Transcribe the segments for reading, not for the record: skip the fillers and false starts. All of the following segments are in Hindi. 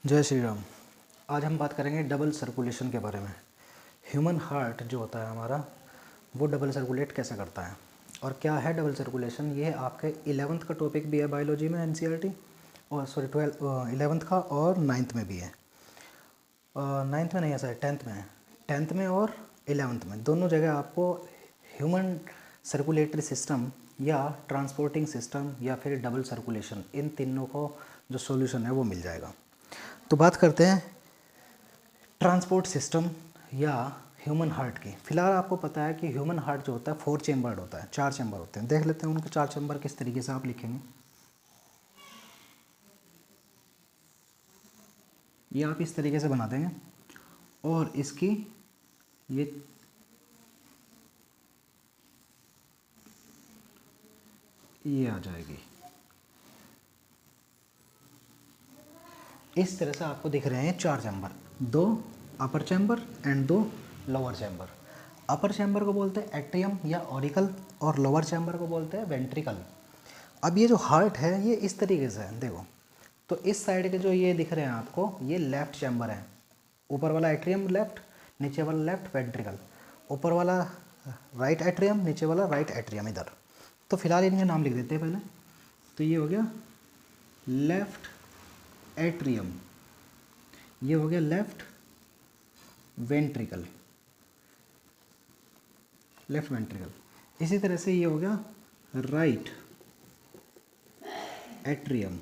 जय श्री राम। आज हम बात करेंगे डबल सर्कुलेशन के बारे में। ह्यूमन हार्ट जो होता है हमारा, वो डबल सर्कुलेट कैसे करता है और क्या है डबल सर्कुलेशन। ये आपके 11th का टॉपिक भी है बायोलॉजी में, एनसीईआरटी, और सॉरी 11th का, और 9th में भी है। 9th में नहीं है सर, 10th में है। 10th में और 11th में दोनों जगह आपको ह्यूमन सर्कुलेटरी सिस्टम या ट्रांसपोर्टिंग सिस्टम या फिर डबल सर्कुलेशन, इन तीनों को जो सॉल्यूशन है वो मिल जाएगा। तो बात करते हैं ट्रांसपोर्ट सिस्टम या ह्यूमन हार्ट की। फिलहाल आपको पता है कि ह्यूमन हार्ट जो होता है 4 चेम्बर्ड होता है, 4 चेम्बर होते हैं। देख लेते हैं उनके 4 चेम्बर किस तरीके से आप लिखेंगे। ये आप इस तरीके से बना देंगे और इसकी ये आ जाएगी। इस तरह से आपको दिख रहे हैं 4 chamber, 2 upper chamber and 2 lower chamber. Upper chamber को बोलते हैं एट्रियम या ऑरिकल और लोअर चैम्बर को बोलते हैं वेंट्रिकल। अब ये जो हार्ट है ये इस तरीके से है, देखो। तो इस साइड के जो ये दिख रहे हैं आपको, ये लेफ्ट चैम्बर है। ऊपर वाला एट्रियम लेफ्ट, नीचे वाला लेफ्ट वेंट्रिकल। ऊपर वाला राइट एट्रियम, नीचे वाला राइट एट्रियम इधर। तो फिलहाल इनके नाम लिख देते हैं पहले। तो ये हो गया लेफ्ट एट्रियम, ये हो गया लेफ्ट वेंट्रिकल, लेफ्ट वेंट्रिकल। इसी तरह से ये हो गया राइट एट्रियम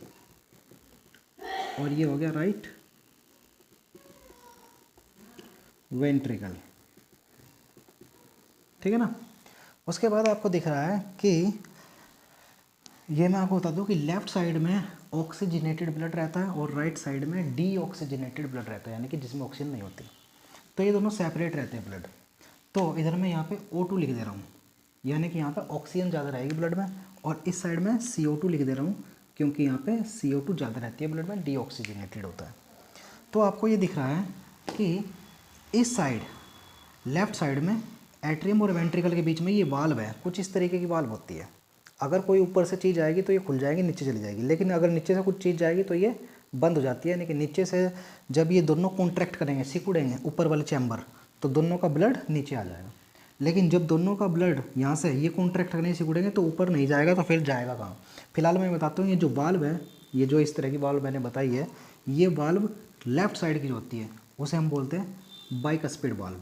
और ये हो गया राइट वेंट्रिकल, ठीक है ना। उसके बाद आपको दिख रहा है कि ये मैं आपको बता दूं कि लेफ्ट साइड में ऑक्सीजनेटेड ब्लड रहता है और राइट साइड में डीऑक्सीजनेटेड ब्लड रहता है, यानी कि जिसमें ऑक्सीजन नहीं होती। तो ये दोनों सेपरेट रहते हैं ब्लड। तो इधर मैं यहाँ पे O2 लिख दे रहा हूँ, यानी कि यहाँ पे ऑक्सीजन ज़्यादा रहेगी ब्लड में, और इस साइड में CO2 लिख दे रहा हूँ क्योंकि यहाँ पे CO2 ज़्यादा रहती है ब्लड में, डीऑक्सीजनेटेड होता है। तो आपको ये दिख रहा है कि इस साइड लेफ्ट साइड में एट्रियम और वेंट्रिकल के बीच में ये वाल्व है, कुछ इस तरीके की वाल्व होती है। अगर कोई ऊपर से चीज़ आएगी तो ये खुल जाएगी, नीचे चली जाएगी, लेकिन अगर नीचे से कुछ चीज़ जाएगी तो ये बंद हो जाती है। यानी कि नीचे से जब ये दोनों कॉन्ट्रैक्ट करेंगे, सिकुड़ेंगे ऊपर वाले चैम्बर, तो दोनों का ब्लड नीचे आ जाएगा। लेकिन जब दोनों का ब्लड यहाँ से ये कॉन्ट्रैक्ट करने सिकुड़ेंगे तो ऊपर नहीं जाएगा, तो फिर जाएगा कहाँ। फिलहाल मैं बताता हूँ, ये जो वाल्व है, ये जो इस तरह की वाल्व मैंने बताई है, ये वाल्व लेफ्ट साइड की जो होती है उसे हम बोलते हैं बाइकस्पिड वाल्व,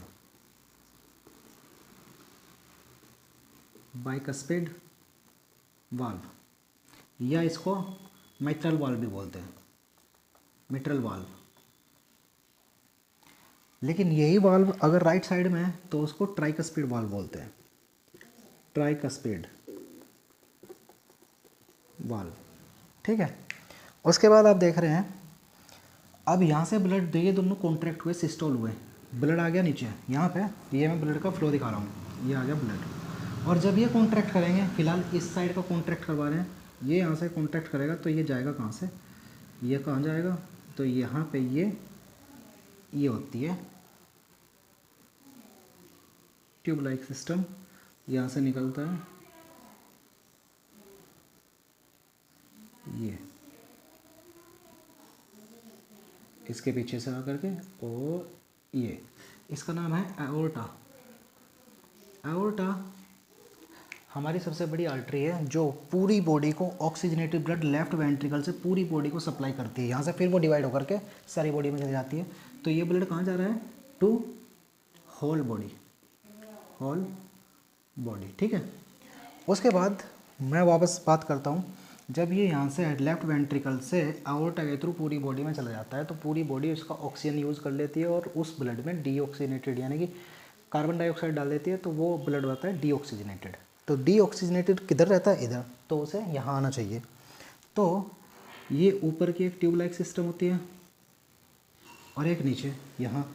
बाइकस्पिड वाल्व, या इसको मिट्रल वाल्व भी बोलते हैं, मिट्रल वाल्व। लेकिन यही वाल्व अगर राइट साइड में है तो उसको ट्राइकस्पिड वाल्व बोलते हैं, ट्राइकस्पिड वाल्व, ठीक है। उसके बाद आप देख रहे हैं, अब यहाँ से ब्लड, ये दोनों कॉन्ट्रैक्ट हुए, सिस्टोल हुए, ब्लड आ गया नीचे यहाँ पे, ये मैं ब्लड का फ्लो दिखा रहा हूँ, ये आ गया ब्लड। और जब ये कॉन्ट्रैक्ट करेंगे, फिलहाल इस साइड का कॉन्ट्रैक्ट करवा रहे हैं, ये यहाँ से कॉन्ट्रैक्ट करेगा तो ये जाएगा कहाँ से, ये कहाँ जाएगा, तो यहाँ पे ये होती है ट्यूब लाइक सिस्टम, यहाँ से निकलता है ये इसके पीछे से आकर के, और ये इसका नाम है एओर्टा। एओर्टा हमारी सबसे बड़ी आर्टरी है जो पूरी बॉडी को ऑक्सीजनेटेड ब्लड लेफ्ट वेंट्रिकल से पूरी बॉडी को सप्लाई करती है। यहाँ से फिर वो डिवाइड होकर के सारी बॉडी में चली जाती है। तो ये ब्लड कहाँ जा रहा है, to whole body, whole body, ठीक है। उसके बाद मैं वापस बात करता हूँ, जब ये यहाँ से लेफ्ट वेंट्रिकल से एओर्टा के थ्रू पूरी बॉडी में चला जाता है तो पूरी बॉडी उसका ऑक्सीजन यूज़ कर लेती है और उस ब्लड में डीऑक्सीजनेटेड यानी कि कार्बन डाइऑक्साइड डाल देती है, तो वो ब्लड होता है डीऑक्सीजनेटेड। तो डीऑक्सीजनेटेड किधर रहता है, इधर, तो उसे यहाँ आना चाहिए। तो ये ऊपर की एक ट्यूब लाइक सिस्टम होती है और एक नीचे यहाँ,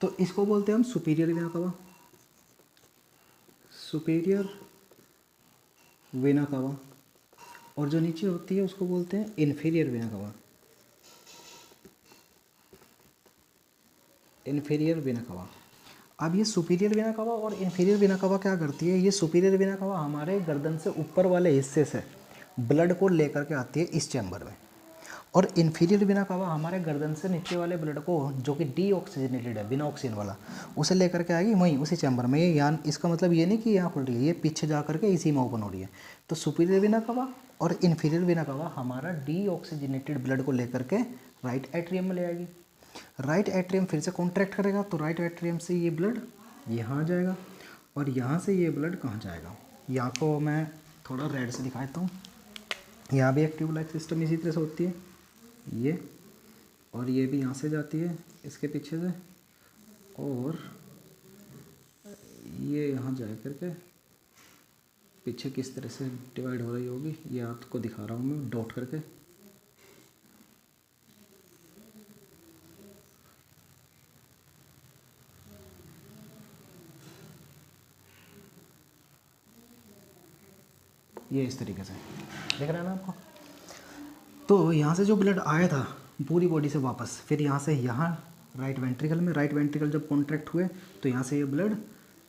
तो इसको बोलते हैं हम सुपीरियर वेना कवा, सुपीरियर वेना कवा। और जो नीचे होती है उसको बोलते हैं इन्फीरियर वेना कवा, इन्फीरियर वेना कवा। अब ये सुपीरियर वेना कवा और इन्फीरियर वेना कवा क्या करती है, ये सुपीरियर वेना कवा हमारे गर्दन से ऊपर वाले हिस्से से ब्लड को लेकर के आती है इस चैम्बर में, और इन्फीरियर वेना कावा हमारे गर्दन से नीचे वाले ब्लड को जो कि डीऑक्सीजनेटेड है, बिना ऑक्सीजन वाला, उसे लेकर के आएगी वहीं उसी चैम्बर में। ये यान इसका मतलब ये नहीं कि यहाँ खुल रही है, ये पीछे जा करके इसी में ओपन हो रही है। तो सुपीरियर वेना कावा और इन्फीरियर वेना कावा हमारा डीऑक्सीजनेटेड ब्लड को लेकर के राइट एट्रियम में ले आएगी। राइट एट्रियम फिर से कॉन्ट्रैक्ट करेगा, तो राइट एट्रियम से ये ब्लड यहाँ जाएगा और यहाँ से ये ब्लड कहाँ जाएगा, यहाँ को मैं थोड़ा रेड से दिखा देता हूँ। यहाँ भी एक ट्यूब लाइक सिस्टम इसी तरह से होती है ये, और ये भी यहाँ से जाती है इसके पीछे से, और ये यहाँ जा करके पीछे किस तरह से डिवाइड हो रही होगी ये आपको दिखा रहा हूँ मैं डॉट करके। ये इस तरीके से देख रहे हैं ना आपको। तो यहाँ से जो ब्लड आया था पूरी बॉडी से वापस, फिर यहाँ से यहाँ राइट वेंट्रिकल में, राइट वेंट्रिकल जब कॉन्ट्रैक्ट हुए तो यहाँ से ये ब्लड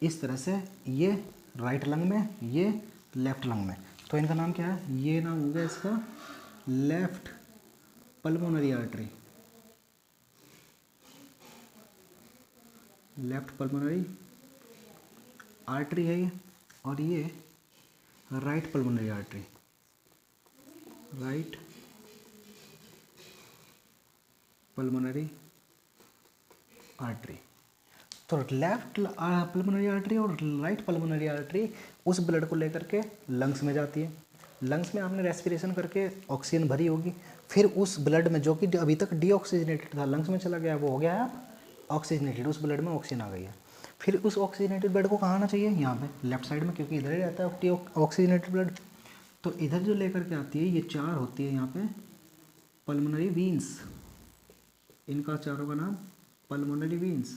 इस तरह से, ये राइट लंग में, ये लेफ्ट लंग में, तो इनका नाम क्या है, ये नाम हो गया इसका left pulmonary artery, left pulmonary artery है ये, और ये right pulmonary artery, right pulmonary artery. तो लेफ्ट पल्मोनरी आर्टरी और राइट पल्मोनरी आर्टरी उस ब्लड को लेकर के लंग्स में जाती है। लंग्स में आपने रेस्पिरेशन करके ऑक्सीजन भरी होगी, फिर उस ब्लड में जो कि अभी तक डीऑक्सीजनेटेड था लंग्स में चला गया, वो हो गया है ऑक्सीजनेटेड, उस ब्लड में ऑक्सीजन आ गई है। फिर उस ऑक्सीजनेटेड ब्लड को कहाँ आना चाहिए, यहाँ पे लेफ्ट साइड में, क्योंकि इधर ही रहता है ऑक्सीजनेटेड ब्लड। तो इधर जो लेकर के आती है ये चार होती है यहाँ पे पल्मोनरी वीन्स, इनका चारों का नाम पल्मोनरी वीन्स,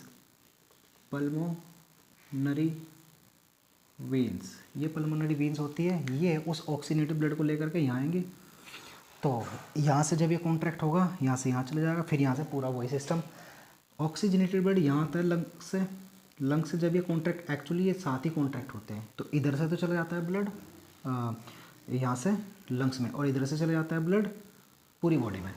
पल्मोनरी वीन्स, ये पल्मोनरी वीन्स होती है। ये उस ऑक्सीजनेटेड ब्लड को लेकर के यहाँ आएंगे। तो यहाँ से जब ये कॉन्ट्रैक्ट होगा यहाँ से यहाँ चले जाएगा, फिर यहाँ से पूरा वही सिस्टम, ऑक्सीजनेटेड ब्लड यहाँ आता है लंग से जब ये कॉन्ट्रैक्ट, एक्चुअली ये साथ ही कॉन्ट्रैक्ट होते हैं, तो इधर से तो चला जाता है ब्लड यहाँ से लंग्स में, और इधर से चले जाता है ब्लड पूरी बॉडी में।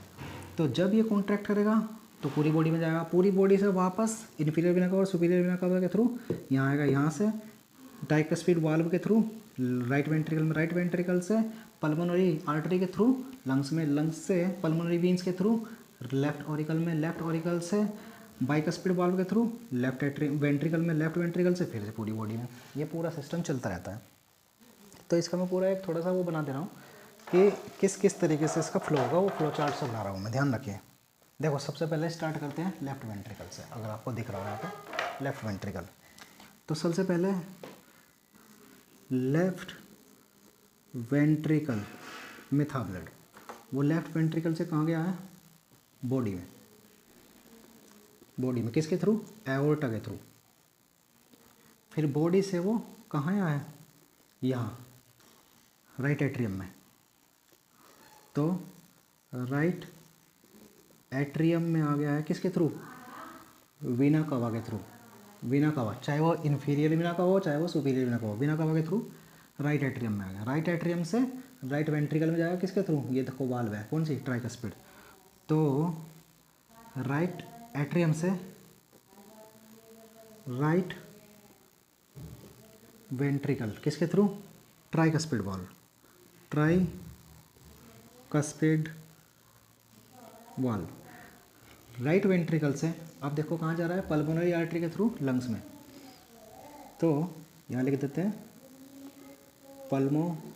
तो जब ये कॉन्ट्रैक्ट करेगा तो पूरी बॉडी में जाएगा, पूरी बॉडी से वापस इन्फीरियर वेना कावा और सुपीरियर वेना कावा के थ्रू यहाँ आएगा, यहाँ से ट्राइकस्पिड वाल्व के थ्रू राइट वेंट्रिकल में, राइट वेंट्रिकल से पल्मोनरी आर्टरी के थ्रू लंग्स में, लंग्स से पल्मोनरी वीन्स के थ्रू लेफ्ट ऑरिकल में, लेफ्ट ऑरिकल से बाइकस्पिड वाल्व के थ्रू लेफ्ट वेंट्रिकल में, लेफ्ट वेंट्रिकल से फिर से पूरी बॉडी में। ये पूरा सिस्टम चलता रहता है। तो इसका मैं पूरा एक थोड़ा सा वो बना दे रहा हूँ कि किस किस तरीके से इसका फ्लो होगा, वो फ्लो चार्ट से बना रहा हूँ मैं, ध्यान रखिए। देखो सबसे पहले स्टार्ट करते हैं लेफ्ट वेंट्रिकल से, अगर आपको दिख रहा है यहाँ पे लेफ्ट वेंट्रिकल। तो सबसे पहले लेफ्ट वेंट्रिकल में था ब्लड, वो लेफ्ट वेंट्रिकल से कहाँ गया है, बॉडी में, बॉडी में किसके थ्रू, एओर्टा के थ्रू। फिर बॉडी से वो कहाँ आया है, यहाँ राइट एट्रियम में। तो राइट एट्रियम में आ गया है किसके थ्रू, वीना कावा के थ्रू, वीना कावा, चाहे वो इन्फीरियर वीना कावा हो चाहे वो सुपीरियर वीना कावा, वीना कावा के थ्रू राइट एट्रियम में आ गया। राइट एट्रियम से राइट वेंट्रिकल में जाएगा किसके थ्रू, ये देखो वाल्व है, कौन सी, ट्राइकस्पिड। तो राइट एट्रियम से राइट वेंट्रिकल किसके through, tricuspid valve, tricuspid valve. Right ventricle से अब देखो कहाँ जा रहा है, पल्मोनरी आर्टरी के थ्रू लंग्स में। तो यहाँ लिख देते हैं पल्मोनरी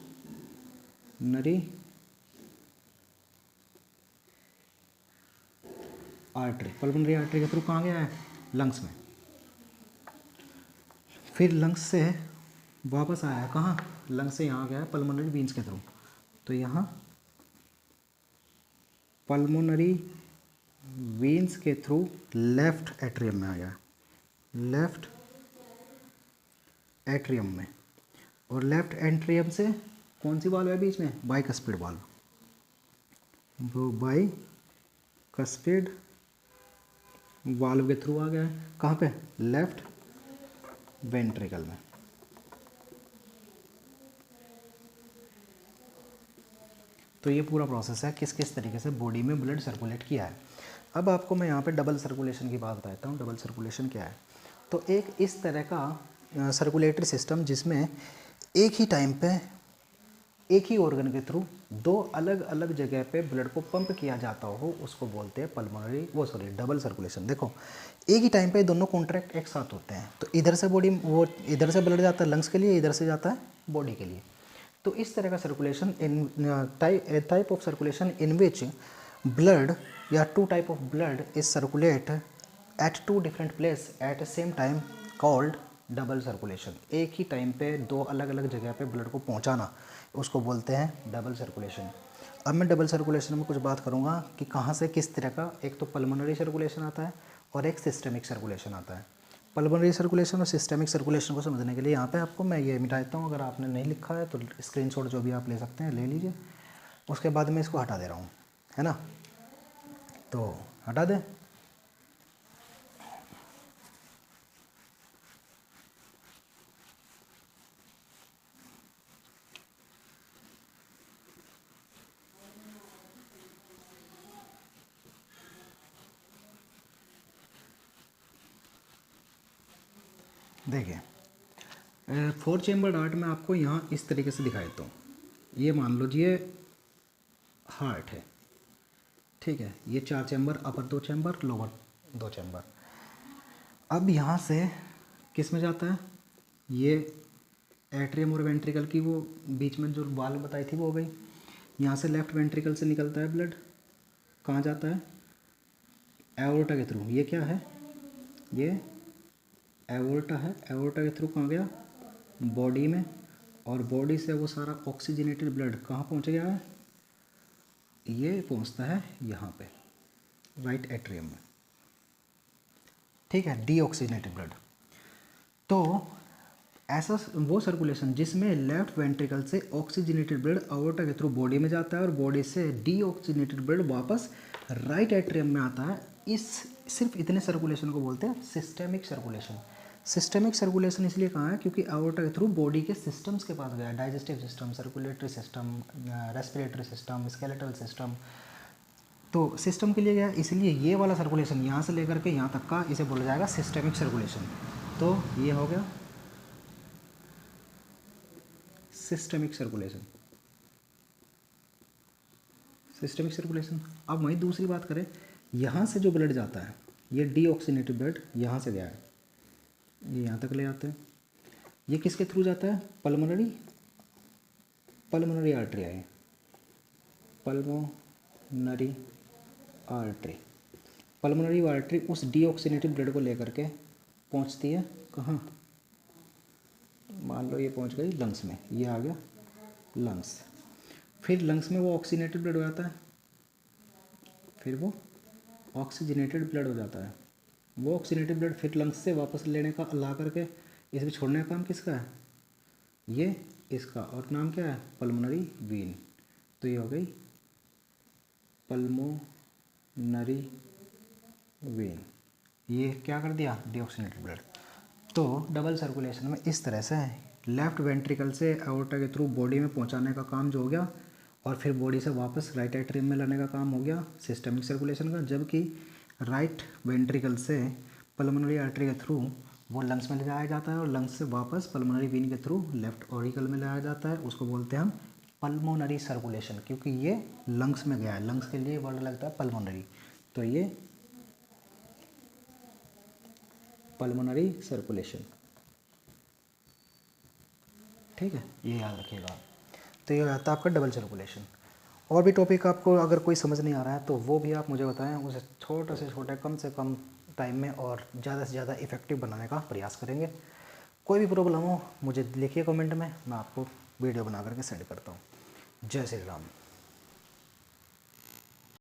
आर्टरी, पल्मोनरी आर्टरी के थ्रू कहाँ गया है, लंग्स में। फिर लंग्स से वापस आया है कहाँ, लंग्स से यहाँ गया है पल्मोनरी वीन्स के थ्रू। तो यहाँ पल्मोनरी वीन्स के थ्रू लेफ्ट एट्रियम में आ गया, लेफ्ट एट्रियम में। और लेफ्ट एट्रियम से कौन सी वाल्व है बीच में, बाइकस्पिड वाल्व, वो बाइकस्पिड वाल्व के थ्रू आ गया है कहाँ पे, लेफ्ट वेंट्रिकल में। तो ये पूरा प्रोसेस है किस किस तरीके से बॉडी में ब्लड सर्कुलेट किया है। अब आपको मैं यहाँ पे डबल सर्कुलेशन की बात बताता हूँ। डबल सर्कुलेशन क्या है? तो एक इस तरह का सर्कुलेटरी सिस्टम जिसमें एक ही टाइम पे एक ही ऑर्गन के थ्रू दो अलग अलग जगह पे ब्लड को पंप किया जाता हो, उसको बोलते हैं पल्मोनरी डबल सर्कुलेशन। देखो एक ही टाइम पे दोनों कॉन्ट्रैक्ट एक साथ होते हैं, तो इधर से बॉडी वो इधर से ब्लड जाता है लंग्स के लिए, इधर से जाता है बॉडी के लिए। तो इस तरह का circulation in type of circulation in which blood या two type of blood is circulate at two different place at same time called double circulation. एक ही टाइम पे दो अलग अलग जगह पे ब्लड को पहुंचाना, उसको बोलते हैं डबल सर्कुलेशन। अब मैं डबल सर्कुलेशन में कुछ बात करूंगा कि कहाँ से किस तरह का, एक तो पल्मोनरी सर्कुलेशन आता है और एक सिस्टेमिक सर्कुलेशन आता है। पल्मोनरी सर्कुलेशन और सिस्टेमिक सर्कुलेशन को समझने के लिए यहाँ पे आपको मैं ये मिटा देता हूँ। अगर आपने नहीं लिखा है तो स्क्रीनशॉट जो भी आप ले सकते हैं ले लीजिए। उसके बाद मैं इसको हटा दे रहा हूँ, है ना, तो हटा दें। देखिए 4 चैम्बर हार्ट में आपको यहाँ इस तरीके से दिखाई देता हूँ। ये मान लो जी ये हार्ट है, ठीक है। ये 4 चैम्बर, अपर 2 चैम्बर, लोअर 2 चैम्बर। अब यहाँ से किस में जाता है? ये एट्रियम और वेंट्रिकल की वो बीच में जो वाल बताई थी वो हो गई। यहाँ से लेफ्ट वेंट्रिकल से निकलता है ब्लड, कहाँ जाता है? एओर्टा के थ्रू। ये क्या है? ये एओर्टा है। एओर्टा के थ्रू कहाँ गया? बॉडी में। और बॉडी से वो सारा ऑक्सीजनेटेड ब्लड कहाँ पहुँच गया है? ये पहुँचता है यहाँ पे राइट एट्रियम में, ठीक है, डीऑक्सीजनेटेड ब्लड। तो ऐसा वो सर्कुलेशन जिसमें लेफ्ट वेंट्रिकल से ऑक्सीजनेटेड ब्लड एओर्टा के थ्रू बॉडी में जाता है और बॉडी से डीऑक्सीजनेटेड ब्लड वापस राइट एट्रियम में आता है, इस सिर्फ इतने सर्कुलेशन को बोलते हैं सिस्टेमिक सर्कुलेशन। सिस्टेमिक सर्कुलेशन इसलिए कहा है क्योंकि एओर्टा के थ्रू बॉडी के सिस्टम्स के पास गया, digestive system, circulatory system, respiratory system, skeletal system. तो सिस्टम के लिए गया, इसलिए ये वाला सर्कुलेशन यहाँ से लेकर के यहाँ तक का इसे बोला जाएगा सिस्टेमिक सर्कुलेशन। तो ये हो गया सिस्टेमिक सर्कुलेशन। Systemic circulation. अब वहीं दूसरी बात करें, यहाँ से जो ब्लड जाता है, ये डीऑक्सीनेटेड ब्लड यहाँ से गया है, ये यहाँ तक ले आते हैं। ये किसके थ्रू जाता है? पल्मोनरी आर्टरी है, पल्मोनरी आर्टरी। पल्मोनरी आर्टरी उस डीऑक्सीनेटेड ब्लड को लेकर के पहुँचती है कहाँ? मान लो ये पहुँच गई लंग्स में, ये आ गया लंग्स। फिर लंग्स में वो ऑक्सीजनेटेड ब्लड हो जाता है, फिर वो ऑक्सीजनेटेड ब्लड हो जाता है। वो ऑक्सीजनेटेड ब्लड फिर लंग्स से वापस लेने का, ला करके इसमें छोड़ने का काम किसका है? ये इसका। और नाम क्या है? Pulmonary Wien. तो ये हो गई पल्मोनरी वीन। ये क्या कर दिया? Deoxygenated blood. तो डबल सर्कुलेशन में इस तरह से लेफ्ट वेंट्रिकल से एओर्टा के थ्रू बॉडी में पहुंचाने का काम जो हो गया, और फिर बॉडी से वापस राइट एट्रियम में लाने का काम हो गया सिस्टेमिक सर्कुलेशन का। जबकि राइट वेंट्रिकल से पल्मोनरी आर्टरी के थ्रू वो लंग्स में ले जाया जाता है और लंग्स से वापस पल्मोनरी वेन के थ्रू लेफ्ट ऑरिकल में लाया जाता है। उसको बोलते हैं हम पल्मोनरी सर्कुलेशन, क्योंकि ये लंग्स में गया है। लंग्स के लिए वर्ड लगता है पल्मोनरी। तो ये पल्मोनरी सर्कुलेशन, ठीक है, ये याद रखिएगा। तो ये आता है आपका डबल सर्कुलेशन। और भी टॉपिक आपको अगर कोई समझ नहीं आ रहा है तो वो भी आप मुझे बताएं, उसे छोटे से छोटे कम से कम टाइम में और ज़्यादा से ज़्यादा इफेक्टिव बनाने का प्रयास करेंगे। कोई भी प्रॉब्लम हो मुझे लिखिए कमेंट में, मैं आपको वीडियो बना करके सेंड करता हूँ। जय श्री राम।